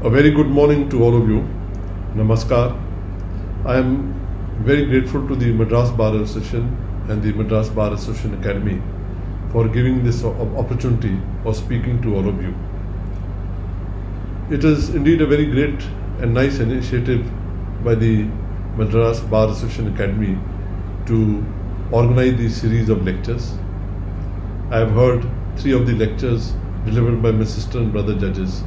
A very good morning to all of you. Namaskar. I am very grateful to the Madras Bar Association and the Madras Bar Association Academy for giving this opportunity of speaking to all of you. It is indeed a very great and nice initiative by the Madras Bar Association Academy to organize this series of lectures. I have heard 3 of the lectures delivered by my sister and brother judges,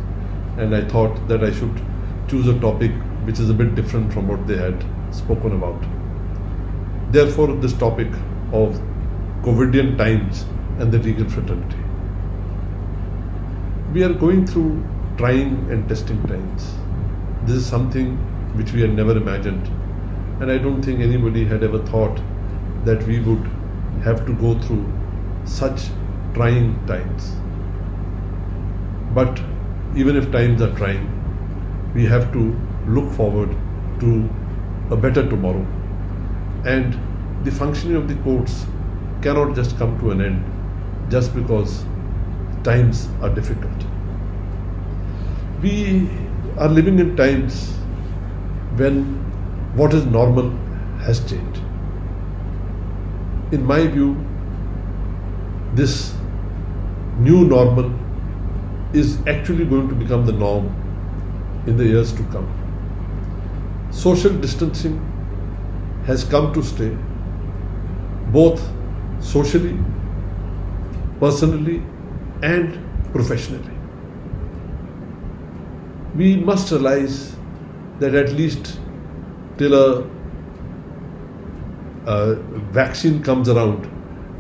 and I thought that I should choose a topic which is a bit different from what they had spoken about. Therefore, this topic of COVIDian times and the legal fraternity. We are going through trying and testing times. This is something which we had never imagined, and I don't think anybody had ever thought that we would have to go through such trying times. But even if times are trying, we have to look forward to a better tomorrow. And the functioning of the courts cannot just come to an end just because times are difficult. We are living in times when what is normal has changed. In my view, this new normal is actually going to become the norm in the years to come. Social distancing has come to stay, both socially, personally, and professionally. We must realize that at least till a vaccine comes around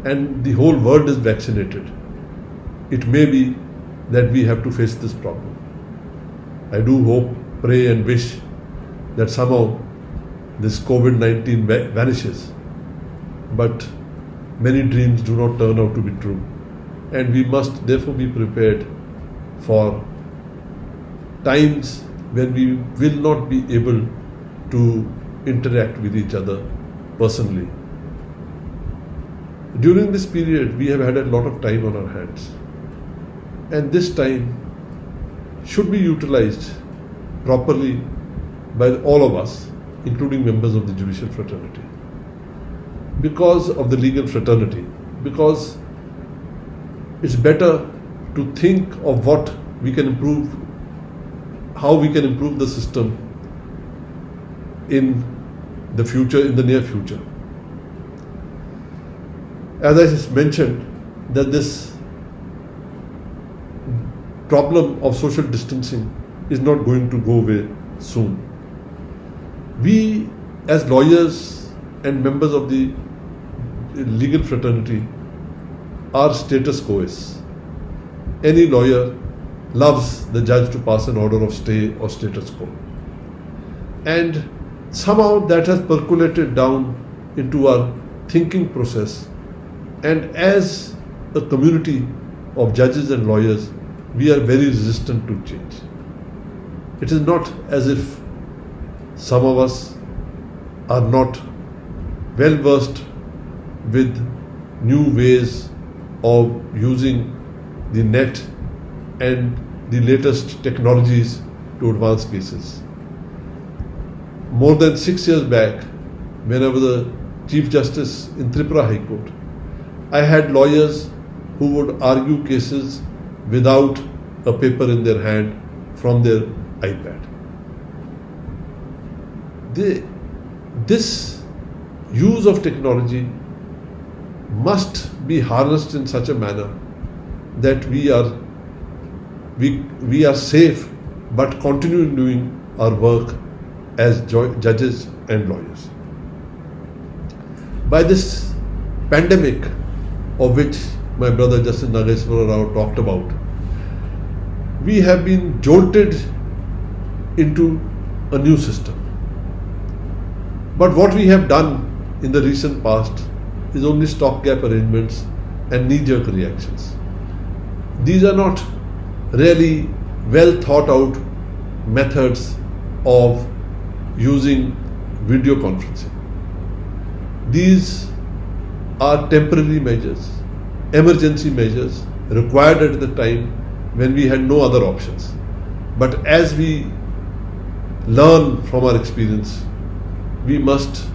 and the whole world is vaccinated, it may be that we have to face this problem. I do hope, pray and wish that somehow this COVID-19 vanishes, but many dreams do not turn out to be true, and we must therefore be prepared for times when we will not be able to interact with each other personally. During this period, we have had a lot of time on our hands, and this time should be utilized properly by all of us, including members of the judicial fraternity, because of the legal fraternity, because it's better to think of what we can improve, how we can improve the system in the future, in the near future. As I mentioned, that this problem of social distancing is not going to go away soon. We as lawyers and members of the legal fraternity are status quoists. Any lawyer loves the judge to pass an order of stay or status quo. And somehow that has percolated down into our thinking process. And as a community of judges and lawyers, we are very resistant to change. It is not as if some of us are not well versed with new ways of using the net and the latest technologies to advance cases. More than 6 years back, when I was the Chief Justice in Tripura High Court, I had lawyers who would argue cases without a paper in their hand from their iPad. This use of technology must be harnessed in such a manner that we are safe but continue doing our work as judges and lawyers. By this pandemic, of which my brother Justice Nageswara Rao talked about, we have been jolted into a new system. But what we have done in the recent past is only stopgap arrangements and knee-jerk reactions. These are not really well thought out methods of using video conferencing. These are temporary measures, emergency measures required at the time when we had no other options. But as we learn from our experience, we must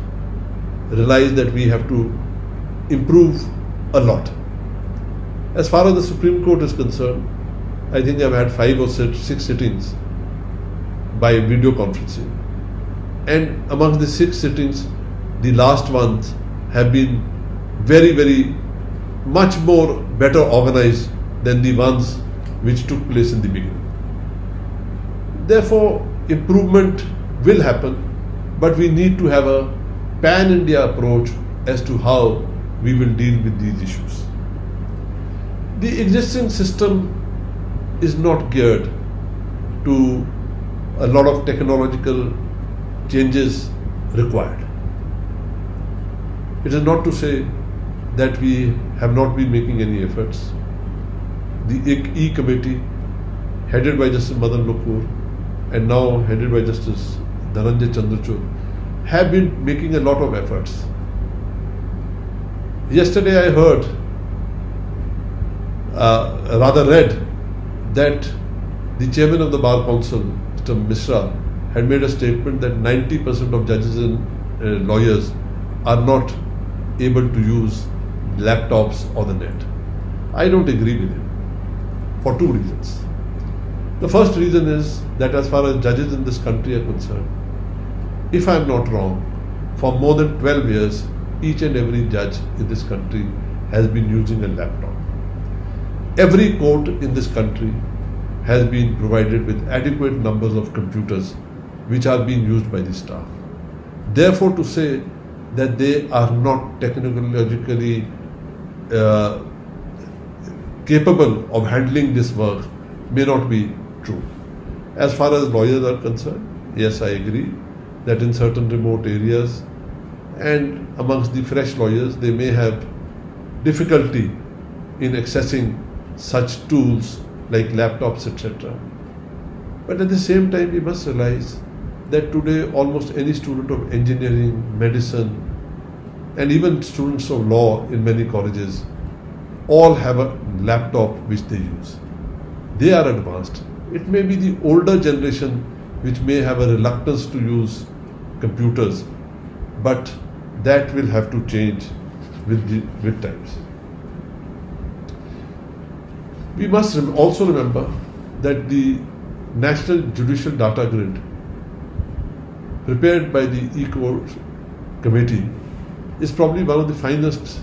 realize that we have to improve a lot. As far as the Supreme Court is concerned, I think I've had 5 or 6 sittings by video conferencing. And among the 6 sittings, the last ones have been very, very much more better organized than the ones which took place in the beginning. Therefore, improvement will happen, but we need to have a pan-India approach as to how we will deal with these issues. The existing system is not geared to a lot of technological changes required. It is not to say that we have not been making any efforts. The E-Committee, headed by Justice Madan Lokur and now headed by Justice Dhananjay Chandrachud, have been making a lot of efforts. Yesterday I heard, rather read, that the chairman of the Bar Council, Mr. Mishra, had made a statement that 90% of judges and lawyers are not able to use laptops or the net. I don't agree with him for 2 reasons. The first reason is that as far as judges in this country are concerned, if I am not wrong, for more than 12 years, each and every judge in this country has been using a laptop. Every court in this country has been provided with adequate numbers of computers which are being used by the staff. Therefore, to say that they are not technologically capable of handling this work may not be true. As far as lawyers are concerned, yes, I agree that in certain remote areas and amongst the fresh lawyers, they may have difficulty in accessing such tools like laptops, etc. But at the same time, we must realize that today almost any student of engineering, medicine, and even students of law in many colleges all have a laptop which they use. They are advanced. It may be the older generation which may have a reluctance to use computers, but that will have to change with times. We must also remember that the National Judicial Data Grid prepared by the E-Court Committee is probably one of the finest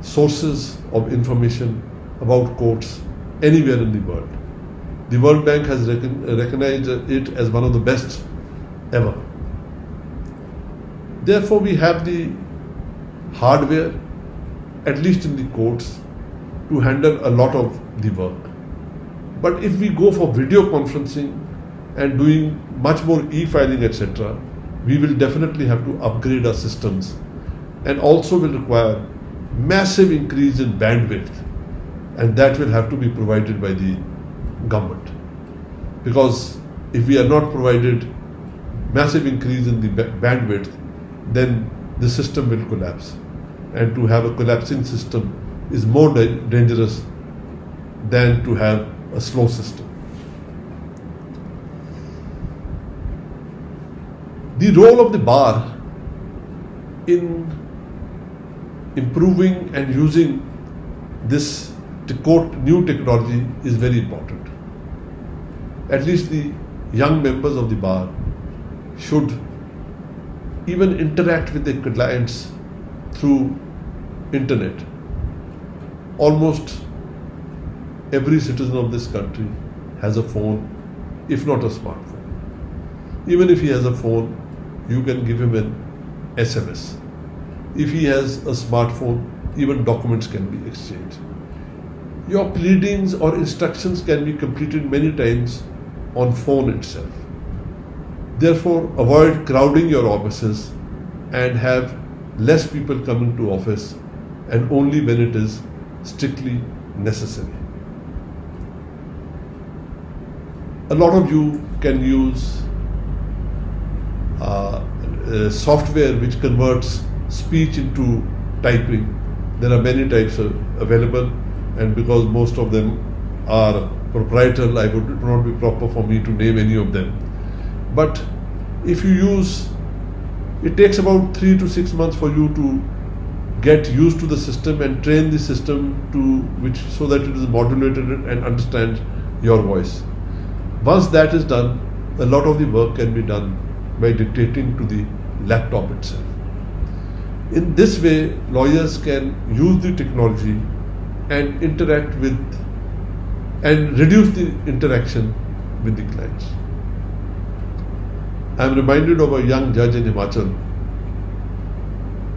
sources of information about courts anywhere in the world. The World Bank has recognized it as one of the best ever. Therefore, we have the hardware, at least in the courts, to handle a lot of the work. But if we go for video conferencing and doing much more e-filing, etc., we will definitely have to upgrade our systems and also will require massive increase in bandwidth, and that will have to be provided by the government. Because if we are not provided massive increase in the bandwidth, then the system will collapse. And to have a collapsing system is more dangerous than to have a slow system. The role of the bar in improving and using this new technology is very important. At least the young members of the bar should even interact with their clients through internet. Almost every citizen of this country has a phone, if not a smartphone. Even if he has a phone, you can give him an SMS. If he has a smartphone, even documents can be exchanged. Your pleadings or instructions can be completed many times on phone itself. Therefore, avoid crowding your offices and have less people coming to office, and only when it is strictly necessary. A lot of you can use software which converts speech into typing. There are many types available, and because most of them are proprietor, it would not be proper for me to name any of them. But if you use, it takes about 3 to 6 months for you to get used to the system and train the system so that it is modulated and understands your voice. Once that is done, a lot of the work can be done by dictating to the laptop itself. In this way, lawyers can use the technology and interact with and reduce the interaction with the clients. I am reminded of a young judge in Himachal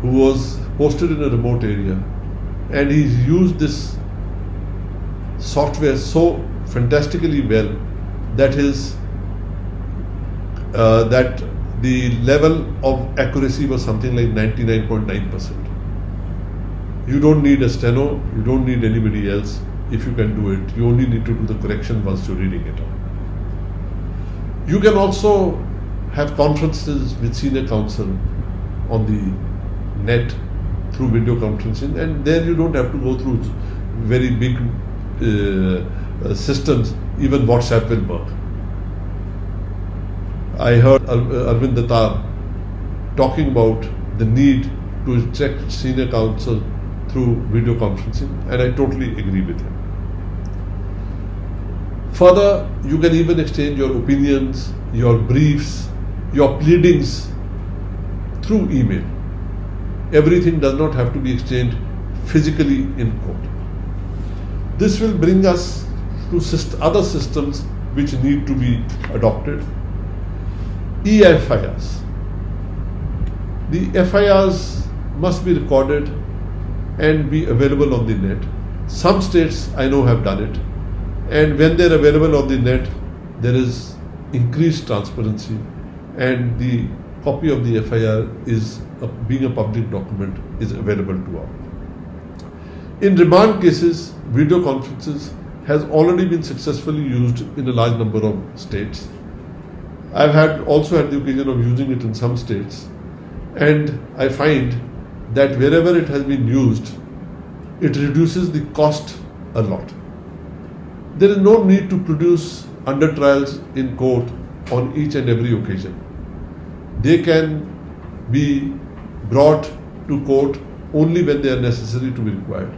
who was posted in a remote area, and he used this software so fantastically well that that the level of accuracy was something like 99.9%. You don't need a steno, you don't need anybody else. If you can do it, you only need to do the correction once you're reading it out. You can also have conferences with senior counsel on the net through video conferencing, and there you don't have to go through very big systems. Even WhatsApp will work. I heard Arvind Datar talking about the need to instruct senior counsel through video conferencing, and I totally agree with him. Further, you can even exchange your opinions, your briefs, your pleadings through email. Everything does not have to be exchanged physically in court. This will bring us to other systems which need to be adopted. E-FIRs. The FIRs must be recorded and be available on the net. Some states I know have done it, and when they are available on the net, there is increased transparency, and the copy of the FIR being a public document is available to all. In remand cases, video conferences has already been successfully used in a large number of states. I've also had the occasion of using it in some states, and I find that wherever it has been used, it reduces the cost a lot. There is no need to produce under trials in court on each and every occasion. They can be brought to court only when they are necessary to be required.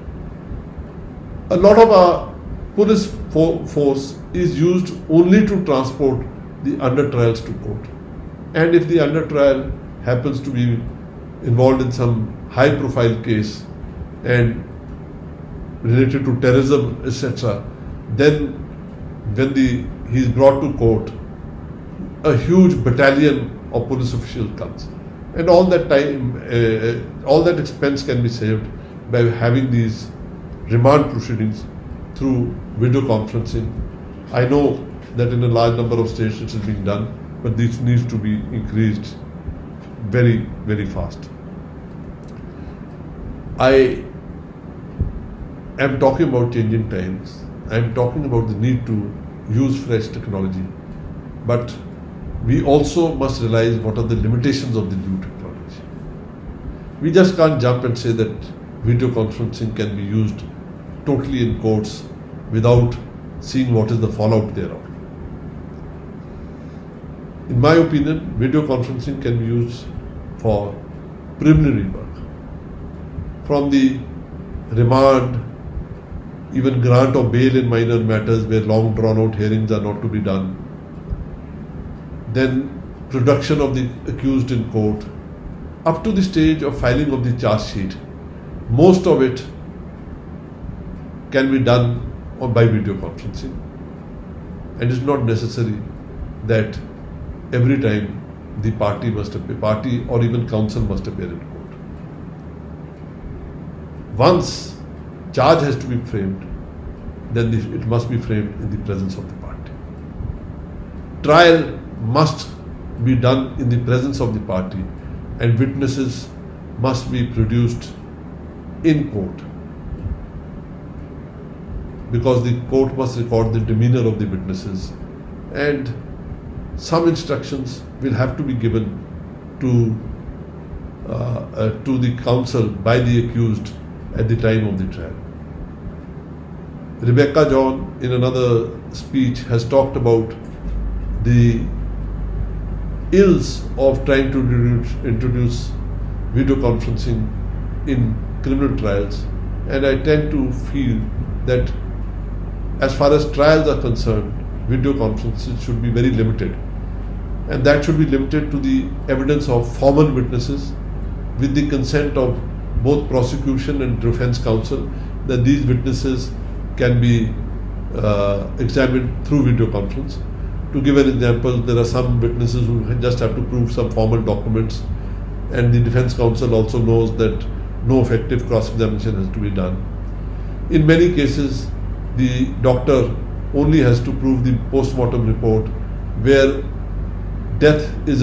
A lot of our police force is used only to transport the under trials to court. And if the under trial happens to be involved in some high profile case and related to terrorism, etc., then when he is brought to court, a huge battalion of police officials comes. And all that time, all that expense can be saved by having these remand proceedings through video conferencing. I know that in a large number of states it is being done, but this needs to be increased very, very fast. I am talking about changing times. I am talking about the need to use fresh technology, but we also must realize what are the limitations of the new technology. We just can't jump and say that video conferencing can be used totally in courts without seeing what is the fallout thereof. In my opinion, video conferencing can be used for preliminary work. From the remand, even grant of bail in minor matters where long drawn out hearings are not to be done, then production of the accused in court, up to the stage of filing of the charge sheet, most of it can be done by video conferencing. And it's not necessary that every time the party or even counsel must appear in court. Once charge has to be framed, then it must be framed in the presence of the party. Trial must be done in the presence of the party, and witnesses must be produced in court, because the court must record the demeanor of the witnesses, and some instructions will have to be given to the counsel by the accused at the time of the trial. Rebecca John, in another speech, has talked about the ills of trying to introduce video conferencing in criminal trials, and I tend to feel that as far as trials are concerned, video conferences should be very limited, and that should be limited to the evidence of formal witnesses with the consent of both prosecution and defense counsel, that these witnesses can be examined through video conference. To give an example, there are some witnesses who just have to prove some formal documents, and the defense counsel also knows that no effective cross-examination has to be done. In many cases, the doctor only has to prove the post-mortem report where death is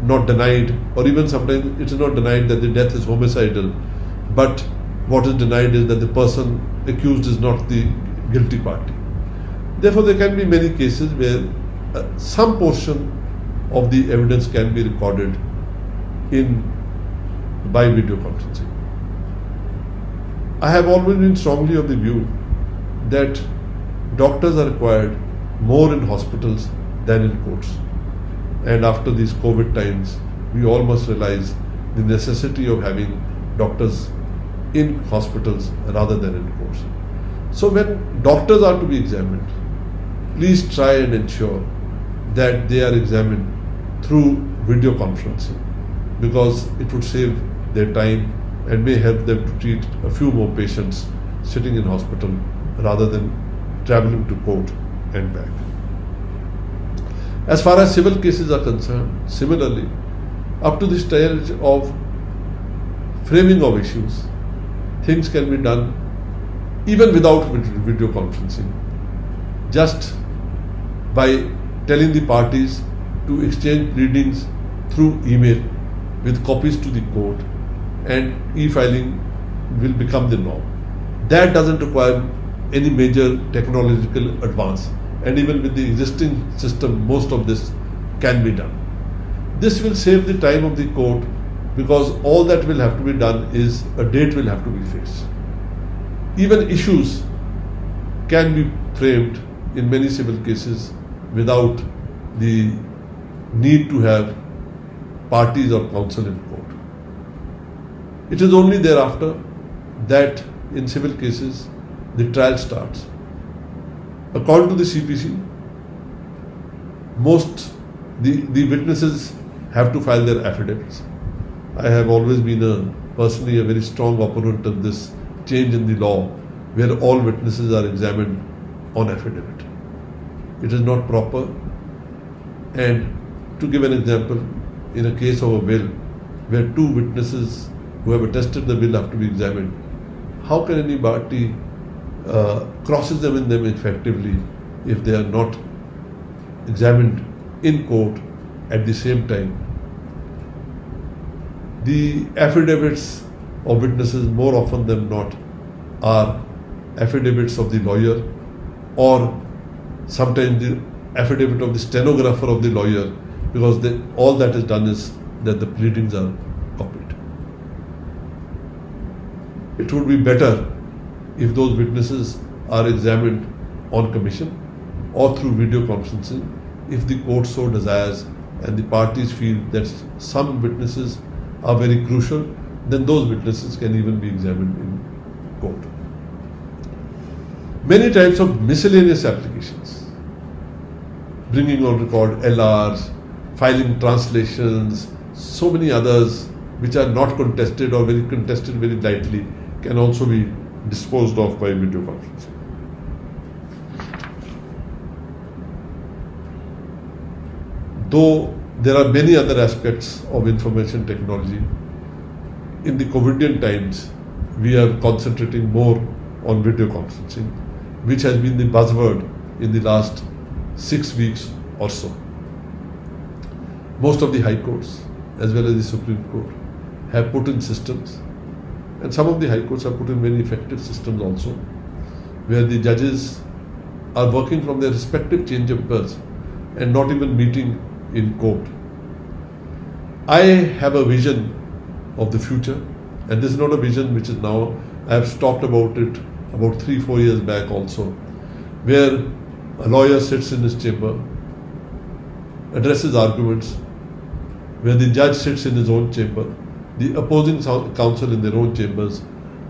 not denied, or even sometimes it is not denied that the death is homicidal, but what is denied is that the person accused is not the guilty party. Therefore, there can be many cases where some portion of the evidence can be recorded by video conferencing. I have always been strongly of the view that doctors are required more in hospitals than in courts. And after these COVID times, we all must realize the necessity of having doctors in hospitals rather than in courts. So when doctors are to be examined, please try and ensure that they are examined through video conferencing, because it would save their time and may help them to treat a few more patients sitting in hospital rather than traveling to court and back. As far as civil cases are concerned, similarly, up to the stage of framing of issues, things can be done even without video conferencing, just by telling the parties to exchange pleadings through email with copies to the court, and e-filing will become the norm. That doesn't require any major technological advance, and even with the existing system, most of this can be done. This will save the time of the court, because all that will have to be done is a date will have to be fixed. Even issues can be framed in many civil cases without the need to have parties or counsel in court. It is only thereafter that in civil cases the trial starts. According to the CPC, the witnesses have to file their affidavits. I have always been personally a very strong opponent of this change in the law, where all witnesses are examined on affidavit. It is not proper. And to give an example, in a case of a will, where two witnesses who have attested the will have to be examined, how can anybody cross-examine them effectively if they are not examined in court at the same time? The affidavits of witnesses, more often than not, are affidavits of the lawyer, or sometimes the affidavit of the stenographer of the lawyer, because all that is done is that the pleadings are copied. It would be better if those witnesses are examined on commission or through video conferencing, if the court so desires and the parties feel that some witnesses are very crucial, then those witnesses can even be examined in court. Many types of miscellaneous applications, bringing on record LRs, filing translations, so many others which are not contested or very contested very lightly, can also be disposed of by video conferencing. Though there are many other aspects of information technology, in the COVIDian times, we are concentrating more on video conferencing, which has been the buzzword in the last 6 weeks or so. Most of the high courts, as well as the Supreme Court, have put in systems, and some of the high courts have put in very effective systems also, where the judges are working from their respective chambers and not even meeting in court. I have a vision of the future, and this is not a vision which is now, I have talked about it about 3-4 years back also, where a lawyer sits in his chamber, addresses arguments, where the judge sits in his own chamber, the opposing counsel in their own chambers,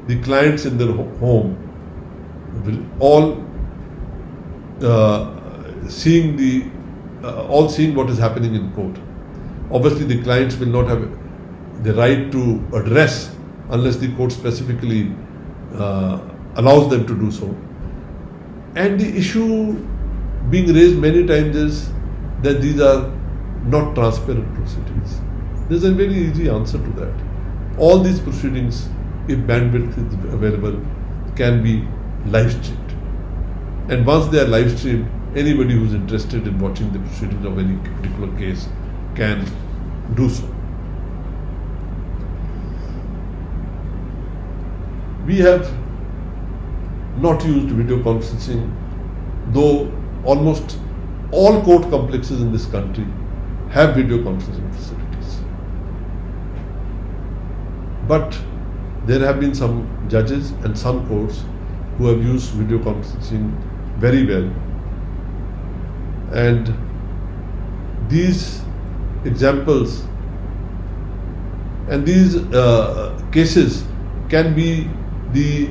the clients in their home, will all seeing what is happening in court. Obviously, the clients will not have the right to address unless the court specifically allows them to do so. And the issue being raised many times is that these are not transparent proceedings. There's a very easy answer to that. All these proceedings, if bandwidth is available, can be live streamed. And once they are live streamed, anybody who's interested in watching the proceedings of any particular case can do so. We have not used video conferencing, though almost all court complexes in this country have video conferencing facilities. But there have been some judges and some courts who have used video conferencing very well. And these examples and these cases can be the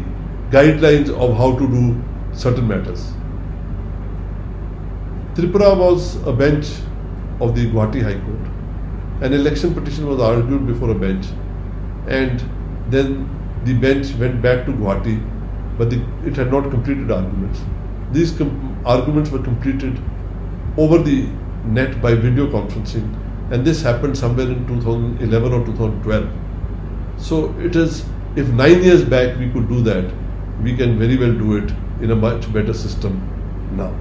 guidelines of how to do certain matters. Tripura was a bench of the Guwahati High Court. An election petition was argued before a bench, and then the bench went back to Guwahati, but it had not completed arguments. These arguments were completed over the net by video conferencing, and this happened somewhere in 2011 or 2012. So it is, if 9 years back we could do that, we can very well do it in a much better system now.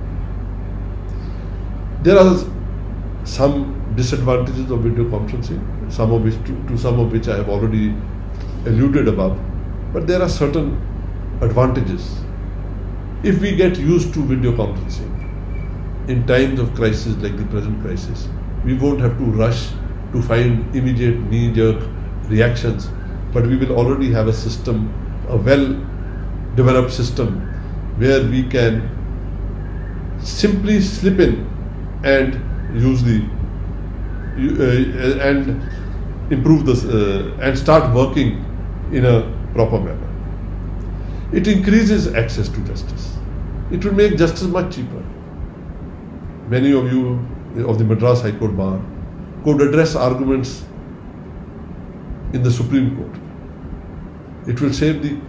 There are some disadvantages of video conferencing, some of which I have already alluded above, but there are certain advantages. If we get used to video conferencing in times of crisis like the present crisis, we won't have to rush to find immediate knee-jerk reactions, but we will already have a system, a well-developed system, where we can simply slip in and use and improve this and start working in a proper manner. It increases access to justice. It will make justice much cheaper. Many of you of the Madras High Court Bar could address arguments in the Supreme Court. It will save the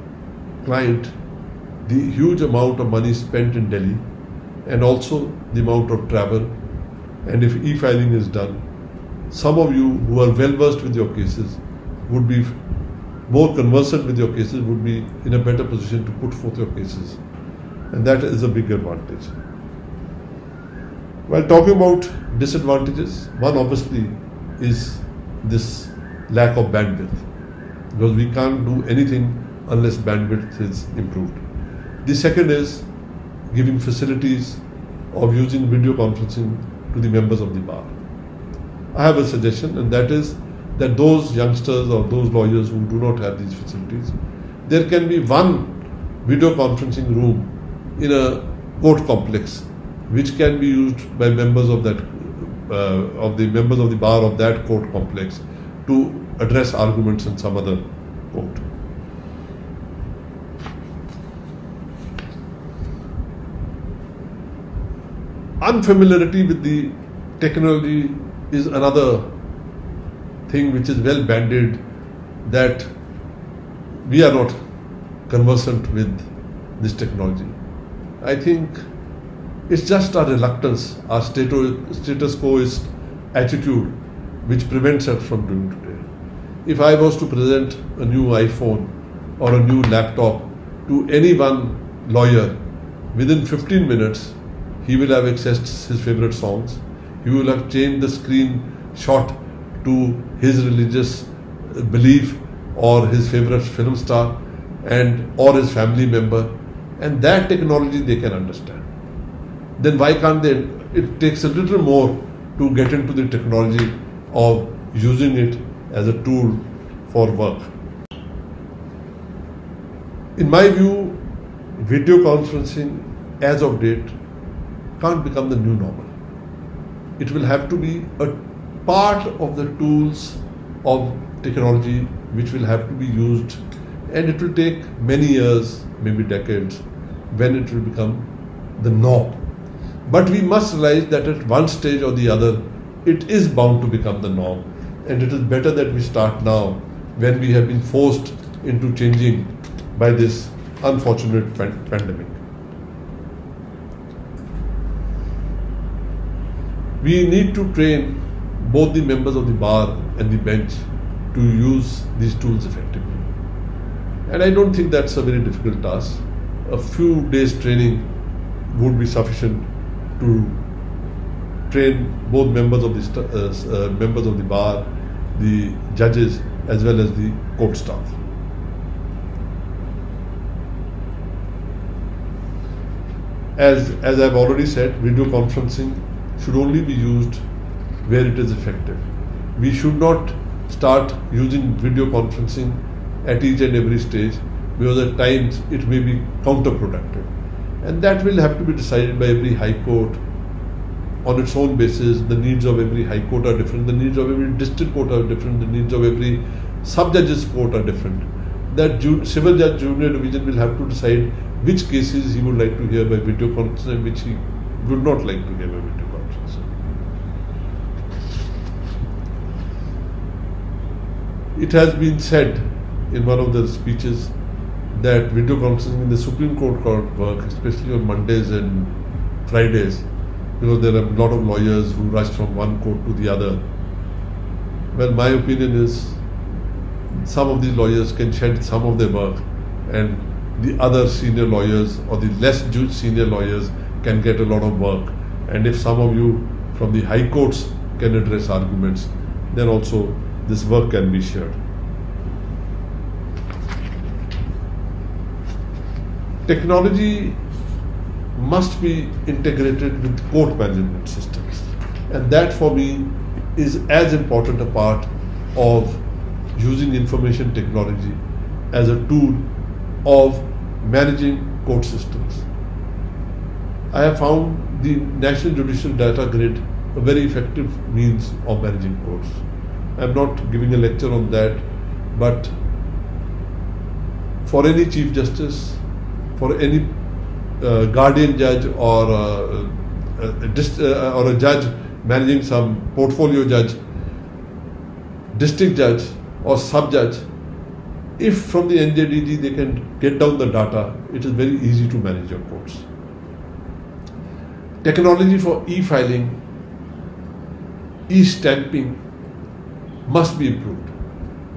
client the huge amount of money spent in Delhi and also the amount of travel. And if e-filing is done, some of you who are well versed with your cases would be more conversant with your cases, would be in a better position to put forth your cases. And that is a big advantage. While talking about disadvantages, one obviously is this lack of bandwidth, because we can't do anything unless bandwidth is improved. The second is giving facilities of using video conferencing to the members of the bar. I have a suggestion, and that is that those youngsters or those lawyers who do not have these facilities, there can be one video conferencing room in a court complex which can be used by members of that members of the bar of that court complex to address arguments in some other court. Unfamiliarity with the technology is another thing which is well bandied, that we are not conversant with this technology. I think it's just our reluctance, our status quoist attitude which prevents us from doing today. If I was to present a new iPhone or a new laptop to any one lawyer, within 15 minutes, he will have accessed his favorite songs. He will have changed the screenshot to his religious belief or his favorite film star or his family member, and that technology they can understand. Then why can't they? It takes a little more to get into the technology of using it as a tool for work. In my view, video conferencing as of date can't become the new normal. It will have to be a part of the tools of technology which will have to be used, and it will take many years, maybe decades, when it will become the norm. But we must realize that at one stage or the other, it is bound to become the norm, and it is better that we start now when we have been forced into changing by this unfortunate pandemic. We need to train both the members of the bar and the bench to use these tools effectively. And I don't think that's a very difficult task. A few days training would be sufficient to train both members of the bar, the judges, as well as the court staff. As I've already said, video conferencing should only be used where it is effective. We should not start using video conferencing at each and every stage, because at times it may be counterproductive. And that will have to be decided by every high court on its own basis. The needs of every high court are different, the needs of every district court are different, the needs of every sub-judges court are different. That civil judge junior division will have to decide which cases he would like to hear by video conference and which he would not like to hear by video conference. It has been said in one of the speeches that video conferencing in the Supreme Court can't work, especially on Mondays and Fridays, because there are a lot of lawyers who rush from one court to the other. Well, my opinion is some of these lawyers can shed some of their work, and the other senior lawyers or the less senior lawyers can get a lot of work. And if some of you from the high courts can address arguments, then also this work can be shared. Technology must be integrated with court management systems, and that for me is as important a part of using information technology as a tool of managing court systems. I have found the National Judicial Data Grid a very effective means of managing courts. I am not giving a lecture on that, but for any Chief Justice, for any guardian judge or a judge managing some portfolio judge, district judge or sub-judge, if from the NJDG they can get down the data, it is very easy to manage your courts. Technology for e-filing, e-stamping must be improved.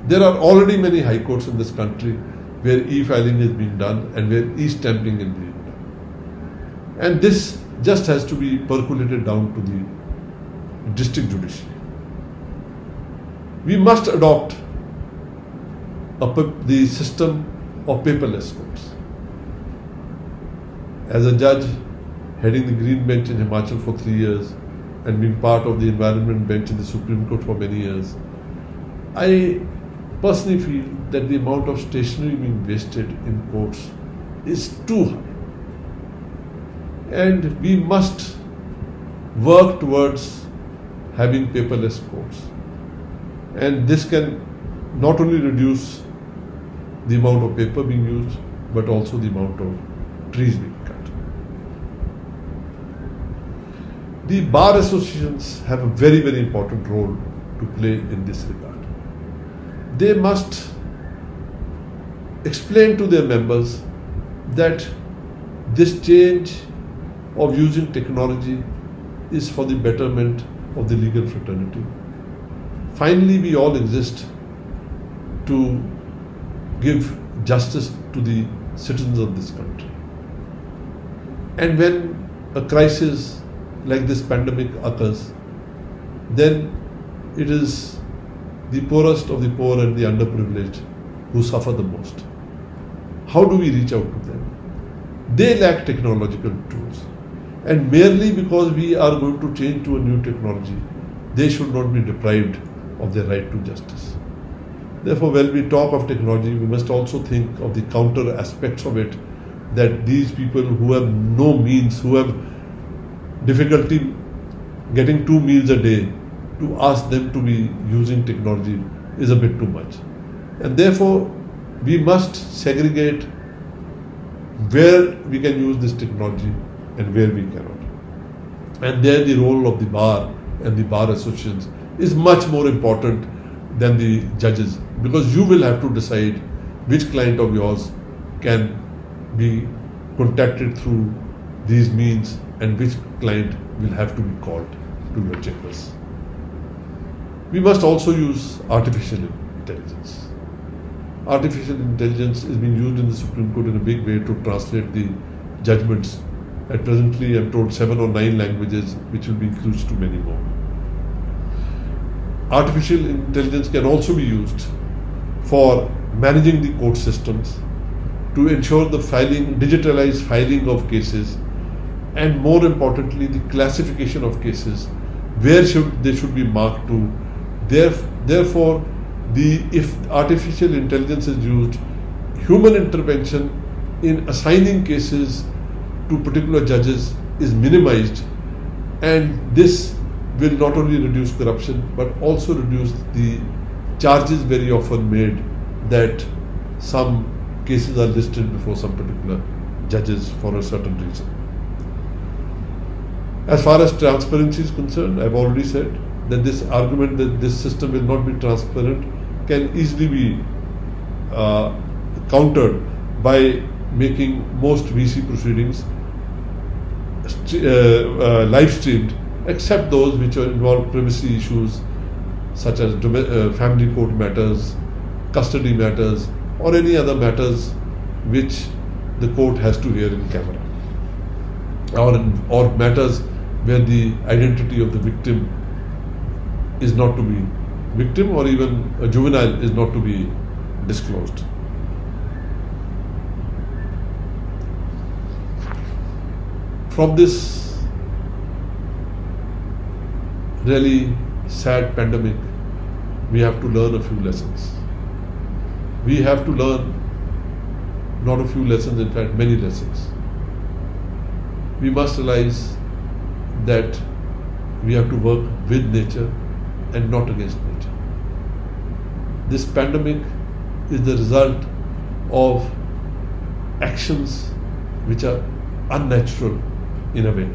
There are already many high courts in this country where e-filing is being done and where e-stamping is being done. And this just has to be percolated down to the district judiciary. We must adopt the system of paperless courts. As a judge heading the Green Bench in Himachal for 3 years and being part of the Environment Bench in the Supreme Court for many years, I personally feel that the amount of stationery being wasted in courts is too high. And we must work towards having paperless courts. And this can not only reduce the amount of paper being used, but also the amount of trees being cut. The bar associations have a very, very important role to play in this regard. They must explain to their members that this change of using technology is for the betterment of the legal fraternity. Finally, we all exist to give justice to the citizens of this country. And when a crisis like this pandemic occurs, then it is the poorest of the poor and the underprivileged who suffer the most. How do we reach out to them? They lack technological tools. And merely because we are going to change to a new technology, they should not be deprived of their right to justice. Therefore, when we talk of technology, we must also think of the counter aspects of it, that these people who have no means, who have difficulty getting 2 meals a day, to ask them to be using technology is a bit too much. And therefore, we must segregate where we can use this technology and where we cannot. And there the role of the bar and the bar associations is much more important than the judges, because you will have to decide which client of yours can be contacted through these means and which client will have to be called to your chambers. We must also use artificial intelligence. Artificial intelligence is being used in the Supreme Court in a big way to translate the judgments. At presently, I'm told 7 or 9 languages, which will be increased to many more. Artificial intelligence can also be used for managing the court systems, to ensure the filing, digitalized filing of cases, and more importantly, the classification of cases, where they should be marked to. Therefore, if artificial intelligence is used, human intervention in assigning cases to particular judges is minimized, and this will not only reduce corruption but also reduce the charges very often made that some cases are listed before some particular judges for a certain reason. As far as transparency is concerned, I've already said that this argument that this system will not be transparent can easily be countered by making most VC proceedings live streamed, except those which involve privacy issues such as family court matters, custody matters, or any other matters which the court has to hear in camera, or matters where the identity of the victim is not to be, victim or even a juvenile is not to be disclosed. From this really sad pandemic, we have to learn a few lessons. We have to learn not a few lessons, in fact many lessons. We must realize that we have to work with nature and not against nature. This pandemic is the result of actions which are unnatural in a way.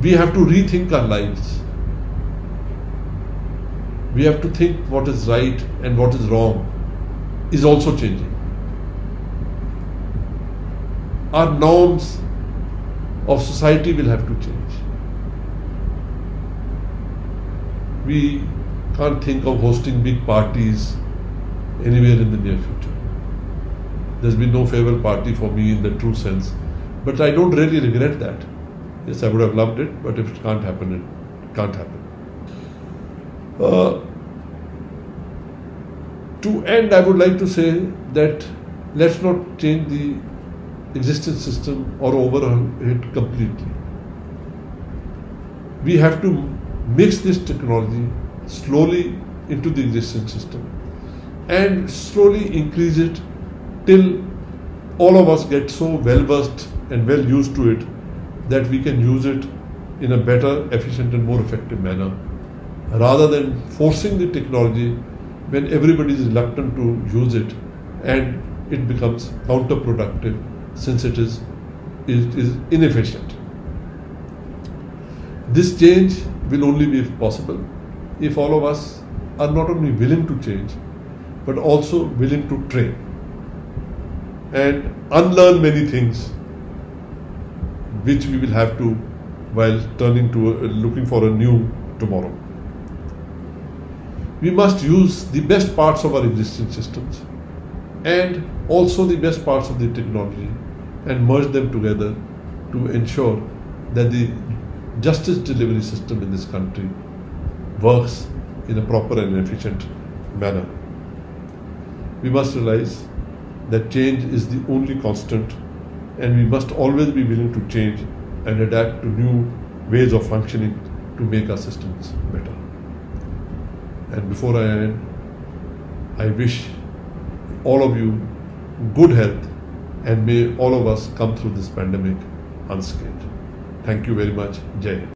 We have to rethink our lives. We have to think what is right and what is wrong is also changing. Our norms of society will have to change. We can't think of hosting big parties anywhere in the near future. There's been no farewell party for me in the true sense, but I don't really regret that. Yes, I would have loved it, but if it can't happen, it can't happen. To end, I would like to say that let's not change the existing system or overhaul it completely. We have to mix this technology slowly into the existing system and slowly increase it till all of us get so well versed and well used to it that we can use it in a better, efficient and more effective manner, rather than forcing the technology when everybody is reluctant to use it and it becomes counterproductive since it is inefficient. This change will only be possible if all of us are not only willing to change but also willing to train and unlearn many things which we will have to while turning to looking for a new tomorrow. We must use the best parts of our existing systems and also the best parts of the technology and merge them together to ensure that the justice delivery system in this country works in a proper and efficient manner. We must realize that change is the only constant, and we must always be willing to change and adapt to new ways of functioning to make our systems better. And before I end, I wish all of you good health and may all of us come through this pandemic unscathed. Thank you very much. Jai Hind.